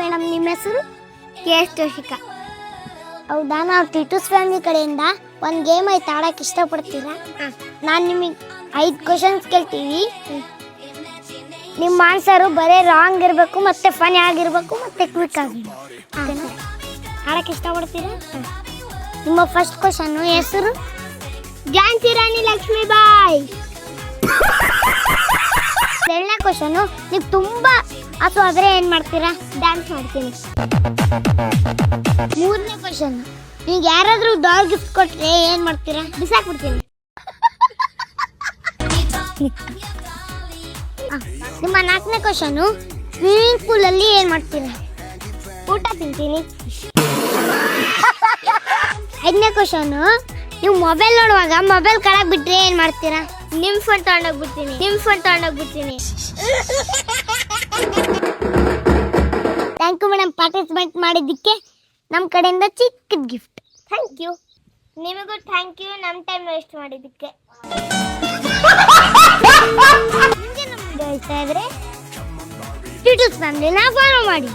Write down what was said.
Madam, ನಿಮ್ಮ ಹೆಸರು? KS ಜೋಶಿಕಾ. ಹೌದಾ, ನಾವು ಟಿಟೂಸ್ ಫ್ಯಾಮಿಲಿ ಕಡೆಯಿಂದ ಒಂದು ಗೇಮ್ ಐತೆ, ಆಡಕ್ಕೆ ಇಷ್ಟಪಡ್ತೀರಾ? ನಾನು ನಿಮಗೆ 5 ಕ್ವಶನ್ಸ್ ಕೇಳ್ತೀವಿ. ನಿಮ್ಮ ಆನ್ಸರು ಬರೀ ರಾಂಗ್ ಇರಬೇಕು, ಮತ್ತೆ ಫನಿ ಆಗಿರ್ಬೇಕು, ಮತ್ತೆ ಕ್ವಿಕ್ ಆಗಿರ್ಬೇಕು. ಆಡಕ್ಕೆ ಇಷ್ಟಪಡ್ತೀರಾ? ನಿಮ್ಮ ಫಸ್ಟ್ ಕ್ವಶನ್ನು, ಹೆಸರು? ಝಾನ್ಸಿ ರಾಣಿ ಲಕ್ಷ್ಮೀಬಾಯಿ. 2ನೇ ಕ್ವಶನು, ನೀವು ತುಂಬ ಹಸು ಆದರೆ ಏನು ಮಾಡ್ತೀರಾ? ಡ್ಯಾನ್ಸ್ ಮಾಡ್ತೀನಿ. 3ನೇ ಕ್ವಶನ್, ನೀವು ಯಾರಾದರೂ ಡಾಲ್ ಗಿಫ್ಟ್ ಕೊಟ್ಟರೆ ಏನು ಮಾಡ್ತೀರಾ? ಬಿಸಾಕ್ಬಿಡ್ತೀನಿ. ನಿಮ್ಮ 4ನೇ ಕ್ವಶನು, ಸ್ವಿಮ್ಮಿಂಗ್ ಪೂಲಲ್ಲಿ ಏನು ಮಾಡ್ತೀರಾ? ಊಟ ತಿಂತೀನಿ. 5ನೇ ಕ್ವಶನು, ನೀವು ಮೊಬೈಲ್ ನೋಡುವಾಗ ಮೊಬೈಲ್ ಕೆಳಗೆ ಬಿಟ್ಟರೆ ಏನು ಮಾಡ್ತೀರಾ? ನಿಮ್ಮ ಫೋನ್ ತಗೊಂಡೋಗ್ಬಿಡ್ತೀನಿ. ಥ್ಯಾಂಕ್ ಯು ಮೇಡಮ್, ಪಾರ್ಟಿಸಿಪೇಟ್ ಮಾಡಿದ್ದಕ್ಕೆ ನಮ್ಮ ಕಡೆಯಿಂದ ಚಿಕ್ಕದ ಗಿಫ್ಟ್. Thank you. ನಿಮಗೂ ಥ್ಯಾಂಕ್ ಯು, ನಮ್ಮ ಟೈಮ್ ವೇಸ್ಟ್ ಮಾಡಿದ್ದಕ್ಕೆ. ನಿಮಗೆ ನಮ್ಮ ವಿಡಿಯೋ ಇಷ್ಟ ಇದ್ರೆ ಟಿಟೂಸ್ ಫ್ಯಾಮಿಲಿನ ಫಾಲೋ ಮಾಡಿ.